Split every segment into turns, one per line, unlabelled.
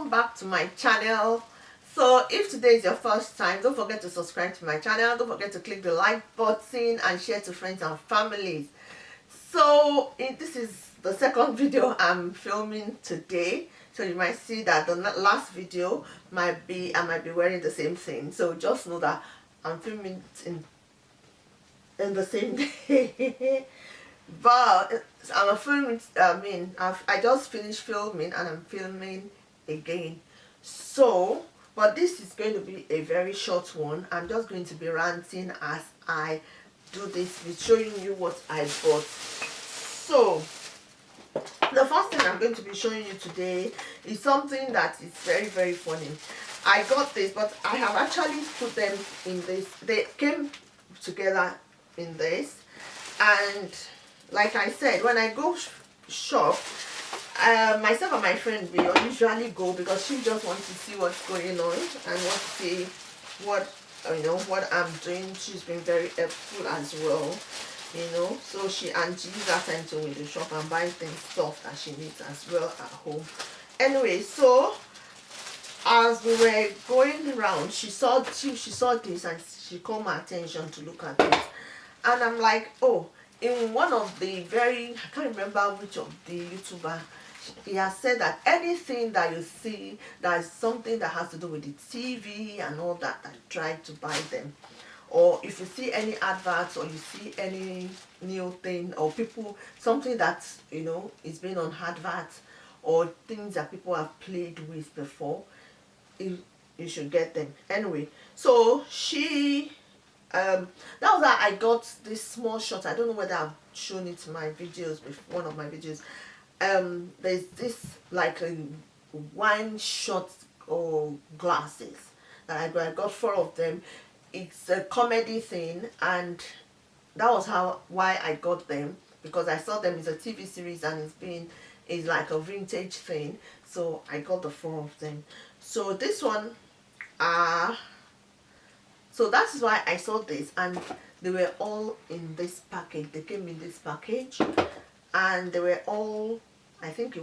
welcome back to my channel. So if today is your first time, don't forget to subscribe to my channel, don't forget to click the like button and share to friends and families. So this is the second video I'm filming today, so you might see that the last video I might be wearing the same thing, so just know that I'm filming it in the same day. But I'm filming, I just finished filming and I'm filming again. So, but this is going to be a very short one. I'm just going to be ranting as I do this, with showing you what I bought. So, the first thing I'm going to be showing you today is something that is very, very funny. I got this, but I have actually put them in this. They came together in this, and like I said, when I go shop, myself and my friend, we usually go because she just wants to see what's going on and want to see what what I'm doing. She's been very helpful as well, so she uses that time to in the shop and buy things, stuff that she needs as well at home. Anyway, so as we were going around, she saw this and she called my attention to look at it, and I'm like, oh, in one of the I can't remember which of the YouTuber, he has said that anything that you see that is something that has to do with the TV and all that, try to buy them. Or if you see any adverts or you see any new thing or people, something that is being on adverts or things that people have played with before, you should get them. Anyway, so she that was how I got this small shot. I don't know whether I've shown it in my videos, before one of my videos. There's this like a wine shot or glasses that I got 4 of them. It's a comedy thing, and that was why I got them, because I saw them. It's a TV series and it's like a vintage thing, so I got the 4 of them. So this one so that's why I saw this, and they were all in this package. They came in this package, and they were all, I think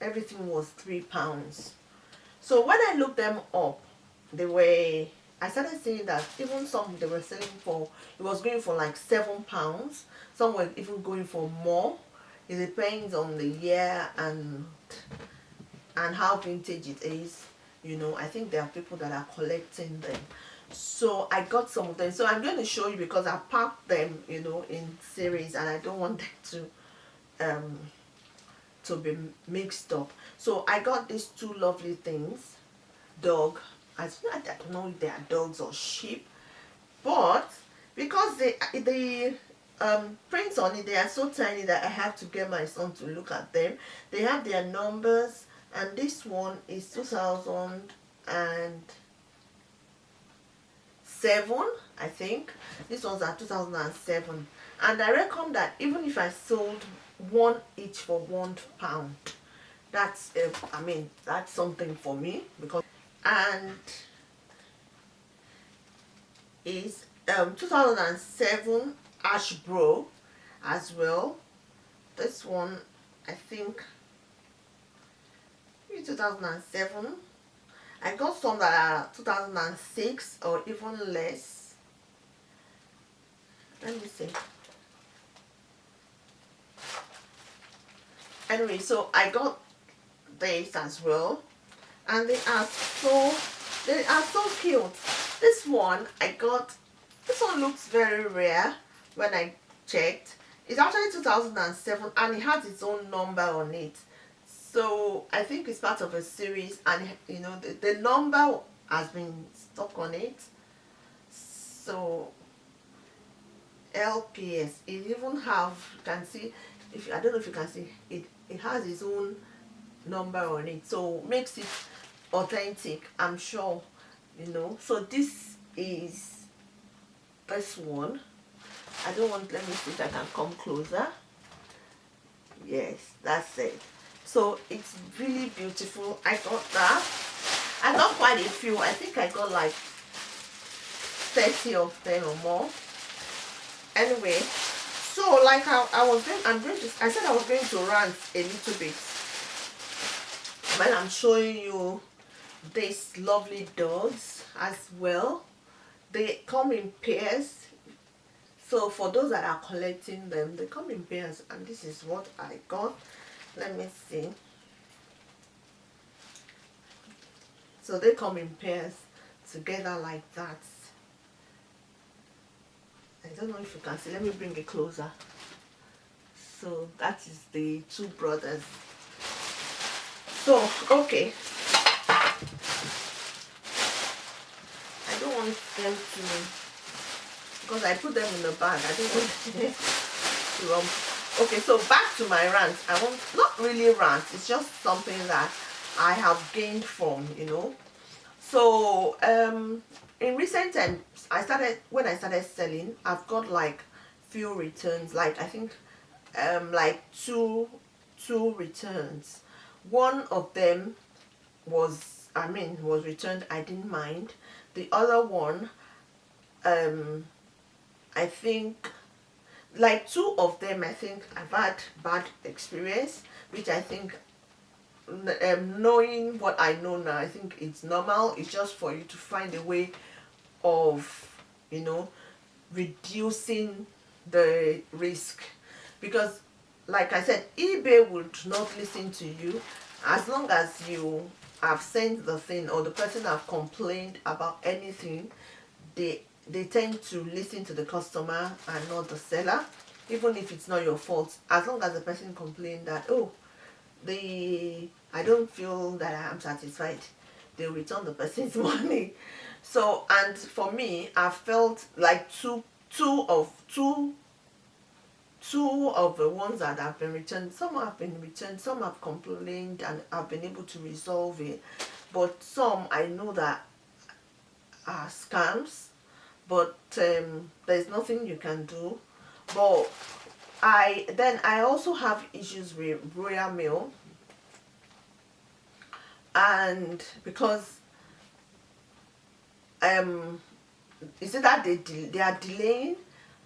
everything was £3. So when I looked them up, I started seeing that even some they were selling for, it was going for like £7. Some were even going for more. It depends on the year and how vintage it is. I think there are people that are collecting them. So I got some of them. So I'm going to show you because I packed them, in series, and I don't want them to be mixed up. So I got these 2 lovely things. Dog. I don't know if they are dogs or sheep, but because the prints on it, they are so tiny that I have to get my son to look at them. They have their numbers, and this one is 2007, I think. This one's at 2007, and I reckon that even if I sold 1 each for £1, that's that's something for me, because and is 2007 Ash Bro as well. This one, I think, 2007. I got some that are 2006 or even less. Let me see. Anyway, so I got this as well, and they are so cute. This one this one looks very rare when I checked. It's actually 2007, and it has its own number on it. So I think it's part of a series, and the number has been stuck on it. So LPS, it even have, you can see, I don't know if you can see it, it has its own number on it, so makes it authentic, I'm sure. So this is this one. Let me see if I can come closer. Yes, that's it. So it's really beautiful. I got that. I got quite a few. I think I got like 30 of them or more. Anyway, so like I said I was going to rant a little bit when I'm showing you these lovely dogs as well. They come in pairs. So for those that are collecting them, they come in pairs, and this is what I got. Let me see. So they come in pairs together like that. I don't know if you can see. Let me bring it closer. So that is the two brothers. So, okay. I don't want them to, because I put them in the bag, I don't want them to okay, so back to my rant. I want, not really rant, it's just something that I have gained from, you know. So in recent times, when I started selling, I've got like few returns, like I think like two returns. One of them was returned. I didn't mind. The other one, I think like two of them, I think I've had bad experience, which I think, knowing what I know now, I think it's normal. It's just for you to find a way of, you know, reducing the risk, because like I said, eBay would not listen to you as long as you have sent the thing or the person have complained about anything. They tend to listen to the customer and not the seller, even if it's not your fault. As long as the person complained that, oh, I don't feel that I am satisfied, they'll return the person's money. So, and for me, I felt like two of the ones that have been returned, some have been returned, some have complained and I've been able to resolve it, but some I know that are scams. But there's nothing you can do. But I also have issues with Royal Mail, and because is it that they are delaying,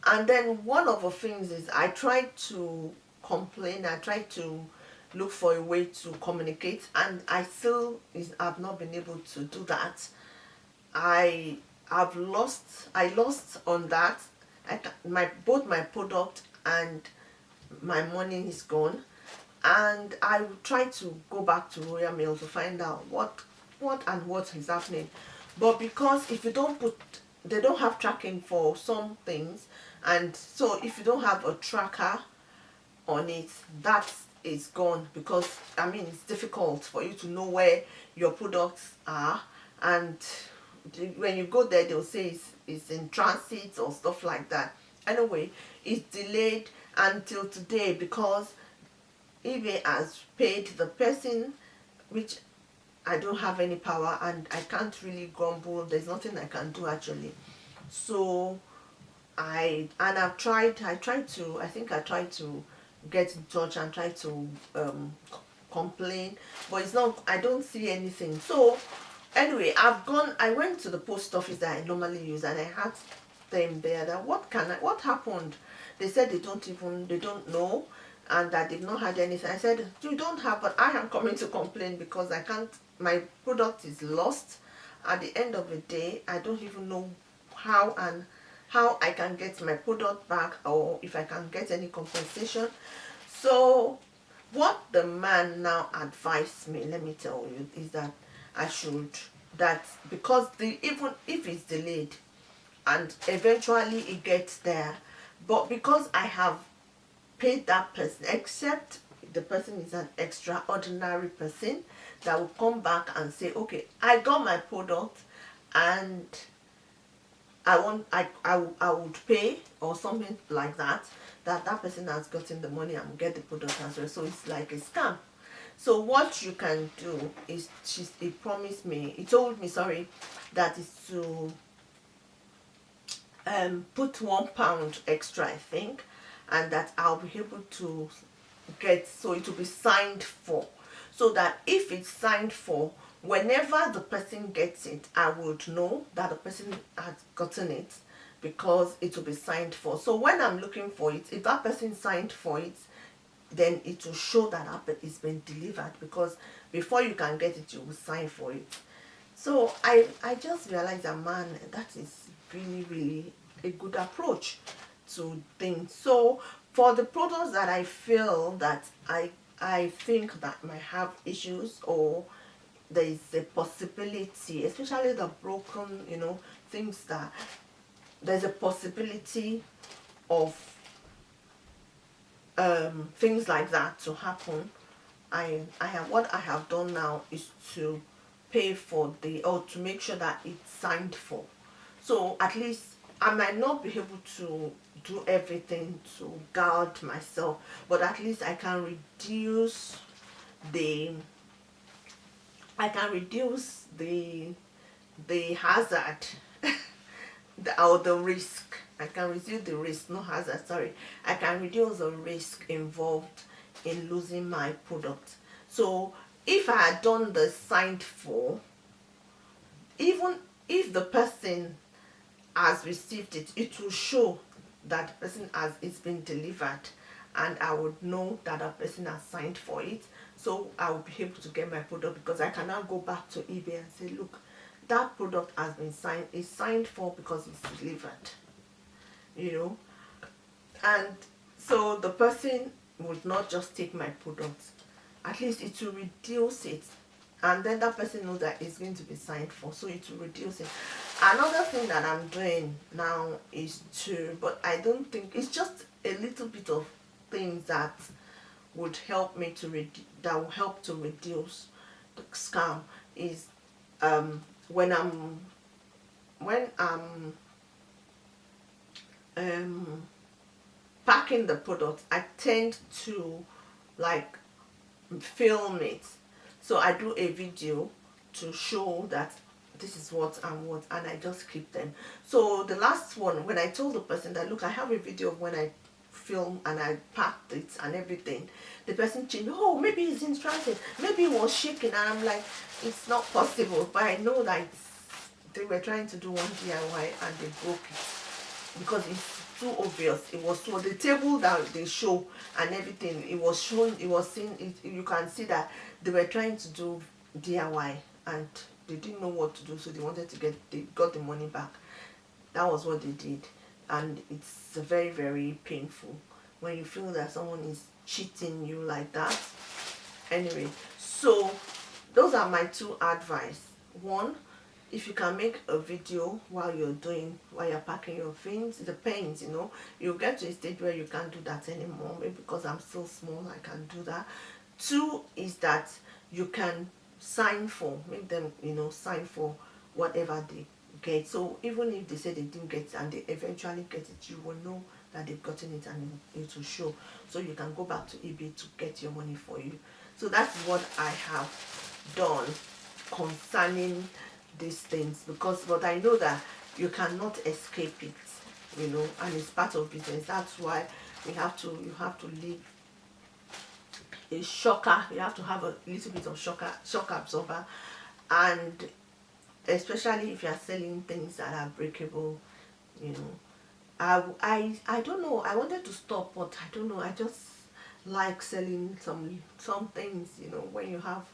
and then one of the things is I tried to complain, I tried to look for a way to communicate, and I've not been able to do that. I lost on that. Both my product and my money is gone, and I will try to go back to Royal Mail to find out what is happening. But because if you don't put, they don't have tracking for some things, and so if you don't have a tracker on it, that is gone, because I mean it's difficult for you to know where your products are, and when you go there they'll say it's in transit or stuff like that. Anyway, it's delayed until today because eBay has paid the person, which I don't have any power and I can't really grumble. There's nothing I can do actually. So I tried to, I think I tried to get in touch and try to complain, but it's not, I don't see anything. So anyway, I went to the post office that I normally use, and I asked them there that what happened. They said they don't know, and that they've not had anything. I said, you don't have, but I am coming to complain because I can't, my product is lost. At the end of the day, I don't even know how I can get my product back, or if I can get any compensation. So what the man now advised me, let me tell you, is that I should, that because even if it's delayed and eventually it gets there, but because I have paid that person, except the person is an extraordinary person that will come back and say, okay, I got my product and I would pay or something like that, that person has gotten the money and will get the product as well. So it's like a scam. So what you can do is, he told me, sorry, that is to put £1 extra, I think, and that I'll be able to get, so it will be signed for, so that if it's signed for, whenever the person gets it, I would know that the person has gotten it, because it will be signed for. So when I'm looking for it, if that person signed for it, then it will show that it's been delivered, because before you can get it, you will sign for it. So I just realized that, man, that is really a good approach to things. So for the products that I feel that I think that might have issues, or there is a possibility, especially the broken, things that there's a possibility of things like that to happen. I have what I have done now is to pay for or to make sure that it's signed for. So at least I might not be able to do everything to guard myself, but at least the I can reduce the hazard or the risk. I can reduce the risk, no hazard, sorry. I can reduce the risk involved in losing my product. So if I had done the signed for, even if the person has received it, it will show that the person has it's been delivered, and I would know that the person has signed for it. So I will be able to get my product, because I can now go back to eBay and say, look, that product has been signed, it's signed for because it's delivered, you know. And so the person would not just take my product, at least it will reduce it, and then that person knows that it's going to be signed for, so it will reduce it. Another thing that I'm doing now is but I don't think it's just a little bit of things that would help me that will help to reduce the scam, is when I'm packing the product, I tend to like film it. So I do a video to show that this is what and what, and I just keep them. So the last one, when I told the person that, look, I have a video of when I film and I packed it and everything, the person changed, oh, maybe it's in transit, maybe it was shaking, and I'm like, it's not possible. But I know that they were trying to do one DIY and they broke it, because it's too obvious. It was too, the table that they show and everything, it was shown, it was seen, you can see that they were trying to do DIY and they didn't know what to do, so they got the money back. That was what they did. And it's very painful when you feel that someone is cheating you like that. Anyway, so those are my two advice. One, if you can make a video while you're packing your things, it depends, you'll get to a stage where you can't do that anymore. Maybe because I'm still small, I can do that. Two is that you can sign for, make them, sign for whatever they get. So even if they say they didn't get it and they eventually get it, you will know that they've gotten it and it will show. So you can go back to eBay to get your money for you. So that's what I have done concerning these things, but I know that you cannot escape it, and it's part of business. That's why you have to leave a shocker. You have to have a little bit of shock absorber, and especially if you are selling things that are breakable, I don't know, I wanted to stop, but I don't know, I just like selling some things, when you have,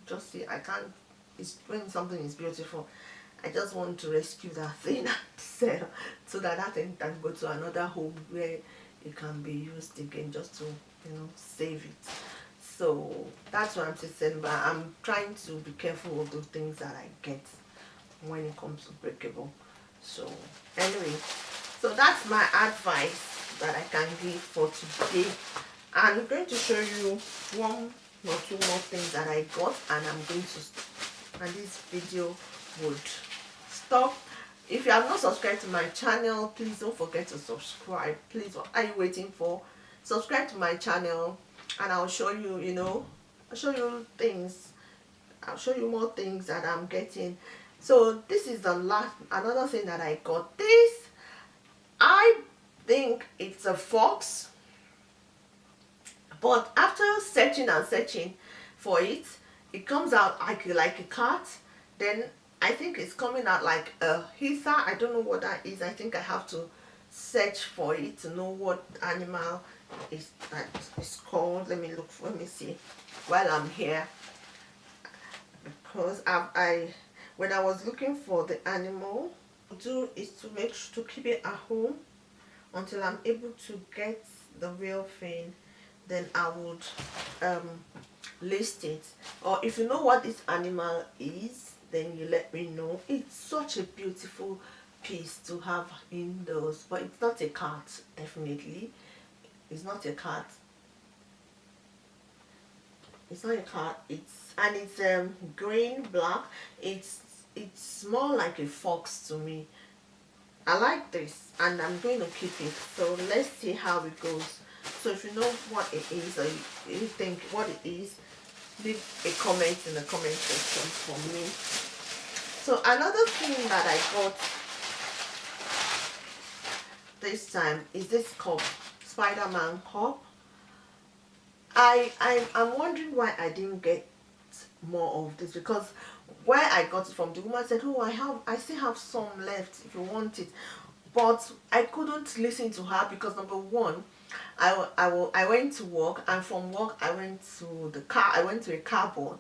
just see, I can't, it's when something is beautiful, I just want to rescue that thing and sell, so that thing can go to another home where it can be used again, just to save it. So that's what I'm saying. But I'm trying to be careful of the things that I get when it comes to breakable. So anyway, so that's my advice that I can give for today. I'm going to show you one or two more things that I got, and I'm going to, and this video would stop. If you have not subscribed to my channel, please don't forget to subscribe. Please, what are you waiting for? Subscribe to my channel, and I'll show you, I'll show you things. I'll show you more things that I'm getting. So this is another thing that I got. This, I think it's a fox, but after searching and searching for it, it comes out like a cat. Then I think it's coming out like a heather. I don't know what that is. I think I have to search for it to know what animal that is called. Let me see while I'm here, because when I was looking for the animal, do is to to keep it at home until I'm able to get the real thing. Then I would um list it. Or if you know what this animal is, then you let me know. It's such a beautiful piece to have indoors, but it's not a cat. Definitely it's not a cat. It's not a cat. It's green black. It's more like a fox to me. I like this and I'm going to keep it. So let's see how it goes. So if you know what it is, or you think what it is, leave a comment in the comment section for me. So another thing that I got this time is this cup, Spider-Man cup. I'm wondering why I didn't get more of this, because where I got it from, the woman said, oh, I still have some left if you want it. But I couldn't listen to her because number one, I went to work, and from work I went to the car. I went to a car board,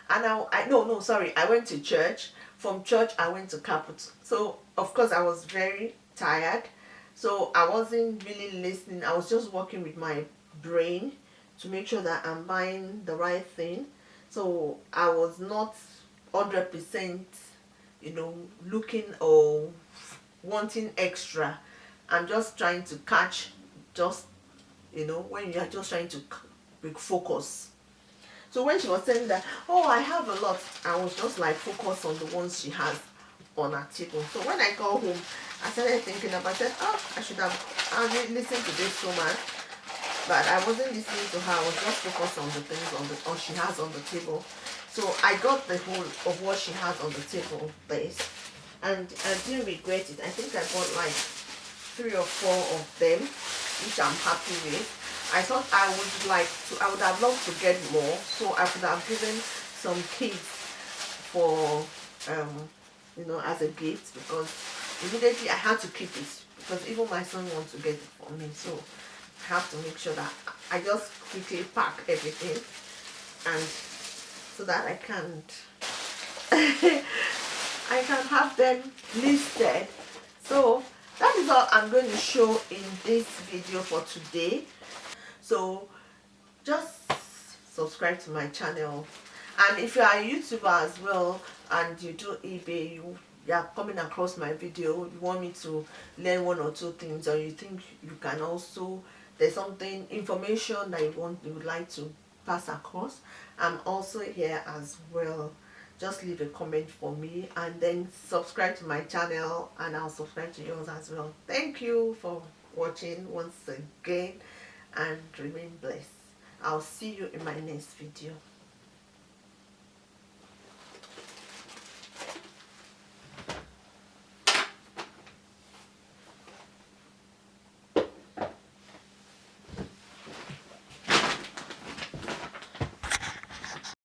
and I no no sorry, I went to church. From church I went to carpet. So of course I was very tired. So I wasn't really listening. I was just working with my brain to make sure that I'm buying the right thing. So I was not 100%, looking or wanting extra. I'm just trying to catch, just when you're just trying to focus. So when she was saying that, oh, I have a lot, I was just like focused on the ones she has on her table. So when I got home, I started thinking about it. Oh, I should have listened to this woman, but I wasn't listening to her. I was just focused on the things on she has on the table. So I got the whole of what she has on the table base, and I didn't regret it. I think I bought like 3 or 4 of them, which I'm happy with. I thought I would have loved to get more, so I could have given some kids for, as a gift, because immediately I had to keep it because even my son wants to get it for me. So I have to make sure that I just quickly pack everything, and so that I can't I can have them listed. So that is all I'm going to show in this video for today. So just subscribe to my channel, and if you are a YouTuber as well and you do eBay, you are coming across my video, you want me to learn 1 or 2 things, or you think you can also, there's something, information that you would like to pass across, I'm also here as well. Just leave a comment for me, and then subscribe to my channel, and I'll subscribe to yours as well. Thank you for watching once again, and remain blessed. I'll see you in my next video.